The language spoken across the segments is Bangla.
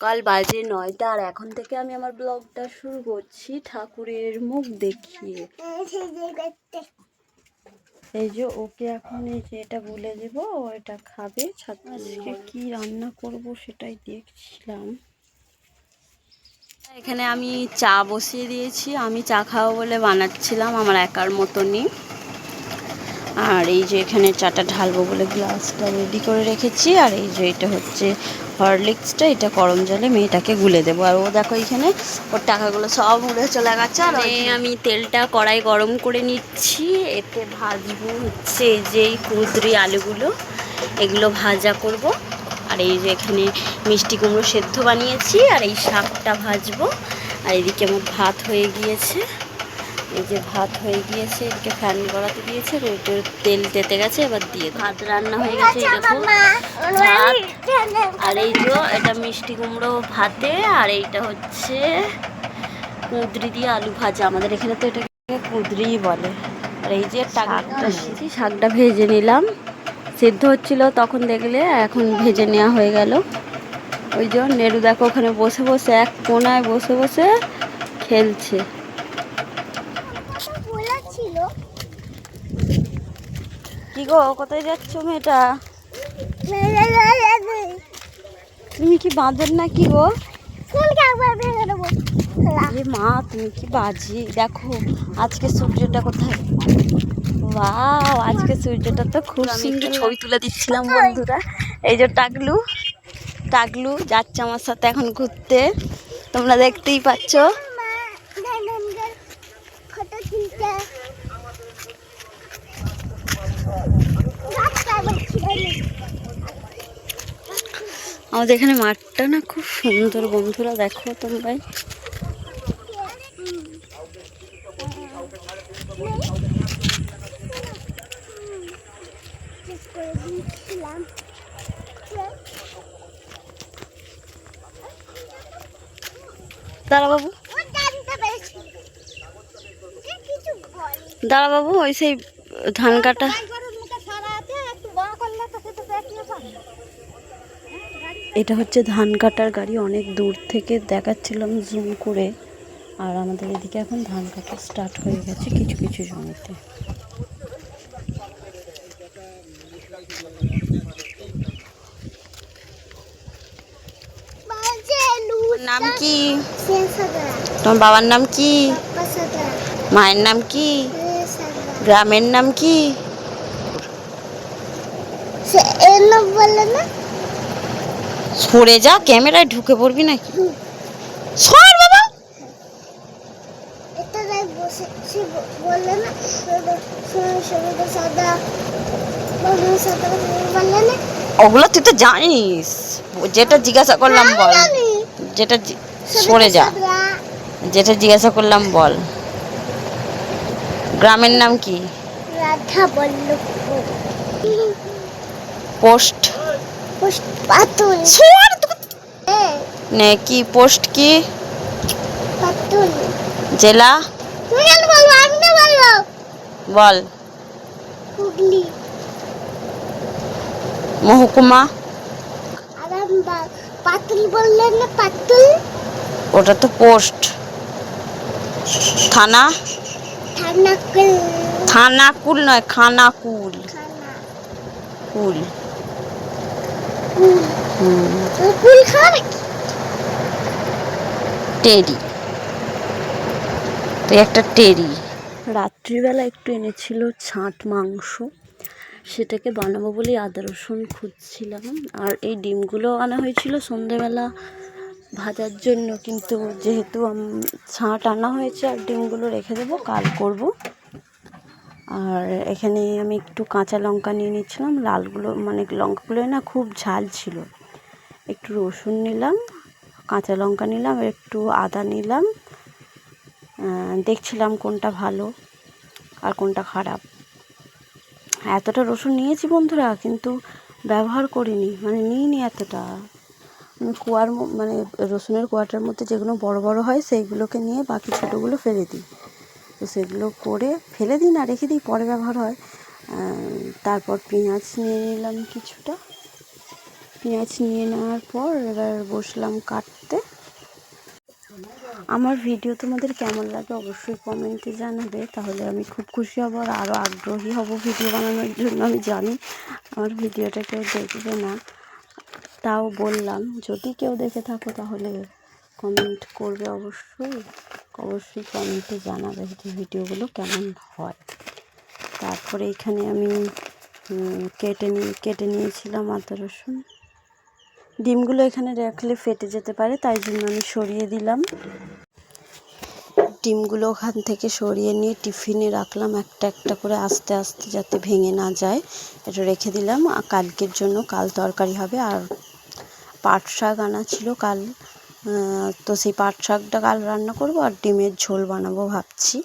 সকাল বাজে 9টা আর এখন থেকে আমি আমার ব্লগটা শুরু করছি ঠাকুরের মুখ দেখিয়ে। এই যে ওকে এখন এই যে এটা বলে দেব, ও এটা খাবে। আজকে কি রান্না করব সেটাই দেখছিলাম। এখানে আমি চা বসিয়ে দিয়েছি, আমি চা খাবো বলে বানাচ্ছিলাম আমার একার মতনই। আর এই যে এখানে চাটা ঢালবো বলে গ্লাসটা রেডি করে রেখেছি। আর এই যে এটা হচ্ছে হরলিক্সটা, এটা গরম জলে মেয়েটাকে গুলে দেবো। আর ও দেখো এখানে ওর টাকাগুলো সব উড়ে চলে গেছে। আর আমি তেলটা কড়াই গরম করে নিচ্ছি, এতে ভাজবো হচ্ছে যেই কুঁদরি আলুগুলো, এগুলো ভাজা করব। আর এই যে এখানে মিষ্টি কুমড়ো সেদ্ধ বানিয়েছি, আর এই শাকটা ভাজবো। আর এদিকে আমার ভাত হয়ে গিয়েছে, এই যে ভাত হয়ে গিয়েছে, এদিকে ফ্যান গড়াতে দিয়েছে, ওইটার তেল তেতে গেছে, এবার দিয়ে ভাত রান্না হয়ে গেছে। এই দেখো ভাত, আর এই যে এটা মিষ্টি কুমড়ো ভাতে, আর এইটা হচ্ছে কুঁদরি দিয়ে আলু ভাজা। আমাদের এখানে তো এটাকে কুঁদরিই বলে। আর এই যে শাকটা ভেজে নিলাম, সিদ্ধ হচ্ছিল তখন দেখলে, এখন ভেজে নেওয়া হয়ে গেল। ওই যে নেড়ু দেখো ওখানে বসে বসে এক কোনায় বসে বসে খেলছে। কি গো, কোথায় যাচ্ছ মেয়েটা? তুমি কি বাঁদর না কি গো? মা তুমি কি বাজি! দেখো আজকে সূর্যটা কোথায়, ওয়াও আজকে সূর্যটা তো খুব সুন্দর। ছবি তুলে দিচ্ছিলাম বন্ধুরা। এই যে টাগলু টাগলু যাচ্ছে আমার সাথে এখন ঘুরতে, তোমরা দেখতেই পাচ্ছ। আমাদের এখানে মাঠটা না খুব সুন্দর বন্ধুরা, দেখো তোমরাই। দাঁড়া বাবু, দাঁড়া বাবু, ওই সেই ধান কাটা। এটা হচ্ছে ধান কাটার গাড়ি, অনেক দূর থেকে দেখাচ্ছিলাম জুম করে। আর আমাদের এদিকে এখন ধান কাটা স্টার্ট হয়ে গেছে কিছু কিছু জমিতে। নাম কি? তোমার বাবার নাম কি? মায়ের নাম কি? গ্রামের নাম কি? সরে যা, ক্যামেরায় ঢুকে পড়বি নাকি? সর বাবা। ওগুলো তুই তো জানিস, যেটা জিজ্ঞাসা করলাম বল। যেটা সরে যা, যেটা জিজ্ঞাসা করলাম বল। গ্রামের নাম কি? রাধা বল্লভপুর। পোস্ট পাতুল। নে কি পোস্ট কি? পাতুল। জেলা বল। হুগলি। মহকুমা? আরামবাগ। পাতুল বললেন না, পাতুল ওটা তো পোস্ট। থানা? থানাকুল। থানাকুল নয়, খানাকুল। কুল। কুল খাবে টেরি, তুই একটা টেরি। রাত্রিবেলা একটু এনেছিল ছাঁট মাংস, সেটাকে বানাবো বলে আদা রসুন খুঁজছিলাম। আর এই ডিমগুলো আনা হয়েছিল সন্ধেবেলা ভাজার জন্য, কিন্তু যেহেতু ছাঁট আনা হয়েছে আর ডিমগুলো রেখে দেবো, কাল করব। আর এখানে আমি একটু কাঁচা লঙ্কা নিয়ে নিচ্ছিলাম, লালগুলো মানে লঙ্কাগুলো না খুব ঝাল ছিল। একটু রসুন নিলাম, কাঁচা লঙ্কা নিলাম, একটু আদা নিলাম। দেখছিলাম কোনটা ভালো আর কোনটা খারাপ। এতটা রসুন নিয়েছি বন্ধুরা, কিন্তু ব্যবহার করিনি, মানে নিইনি এতটা। কুয়ার মানে রসুনের কুয়াটার মধ্যে যেগুলো বড় বড় হয় সেইগুলোকে নিয়ে বাকি ছোটোগুলো ফেলে দিই। তো সেগুলো করে ফেলে দিই না, রেখে দিই, পরে ব্যবহার হয়। তারপর পেঁয়াজ নিয়ে নিলাম কিছুটা, পেঁয়াজ নিয়ে নেওয়ার পর এবার বসলাম কাটতে। আমার ভিডিও তোমাদের কেমন লাগে অবশ্যই কমেন্টে জানাবে, তাহলে আমি খুব খুশি হব আর আরও আগ্রহী হব ভিডিও বানানোর জন্য। আমি জানি আমার ভিডিওটা কেউ দেখবে না, তাও বললাম যদি কেউ দেখে থাকো তাহলে কমেন্ট করবে, অবশ্যই কমেন্টে জানাবে যে ভিডিওগুলো কেমন হয়। তারপরে এখানে আমি কেটে নিয়েছিলাম আদা রসুন। ডিমগুলো এখানে রাখলে ফেটে যেতে পারে, তাই জন্য আমি সরিয়ে দিলাম। ডিমগুলো ওখান থেকে সরিয়ে নিয়ে টিফিনে রাখলাম একটা একটা করে, আস্তে আস্তে যাতে ভেঙে না যায়। এটা রেখে দিলাম কালকের জন্য, কাল তরকারি হবে। আর পাট শাক আনা ছিল কাল, তো সেই পাট শাকটা কাল রান্না করব আর ডিমের ঝোল বানাবো ভাবছি।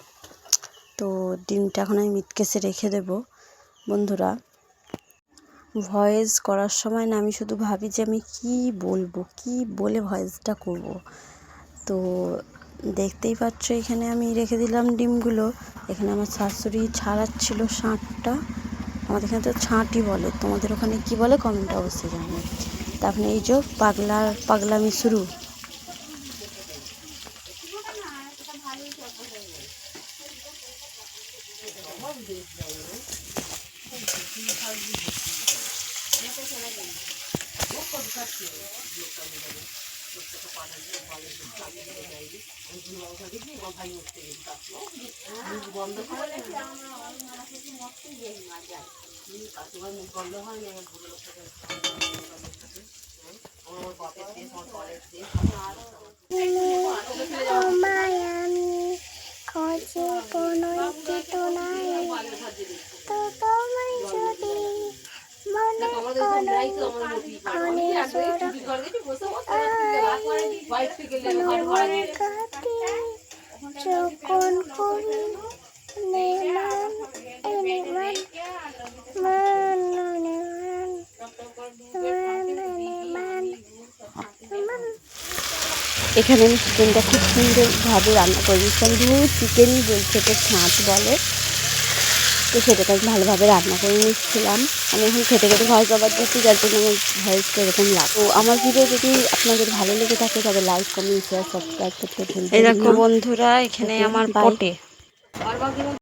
তো ডিমটা এখন আমি মিটকেসে রেখে দেব। বন্ধুরা, ভয়েস করার সময় না আমি শুধু ভাবি যে আমি কি বলবো, কি বলে ভয়েসটা করব। তো দেখতেই পাচ্ছ এখানে আমি রেখে দিলাম ডিমগুলো। এখানে আমার শাশুড়ি ছাড়াচ্ছিল শাঁটটা, আমাদের এখানে তো ছাঁটই বলে, তোমাদের ওখানে কি বলে কমেন্টে অবশ্যই জানাবে। তারপরে এই যে পাগলামি শুরু। খোঁজে কোনো কিছু নাই, তো তোমায় যদি মনে যখন করি এখানে আমি চিকেনটা খুব সুন্দরভাবে রান্না করি। শুধু চিকেনই বলছে, তো ছাঁচ বলে, তো সেটাকে আমি ভালোভাবে রান্না করে নিচ্ছিলাম। আমি এখন খেতে ভয়েস ওভার দিচ্ছি, যার জন্য আমার ভয়েসটা এরকম লাগে। তো আমার ভিডিও যদি আপনাদের ভালো লেগে থাকে তবে লাইক, কমেন্ট, শেয়ার, সাবস্ক্রাইব করতে ভুলবেন না। এই দেখো বন্ধুরা, এখানে আমার পটে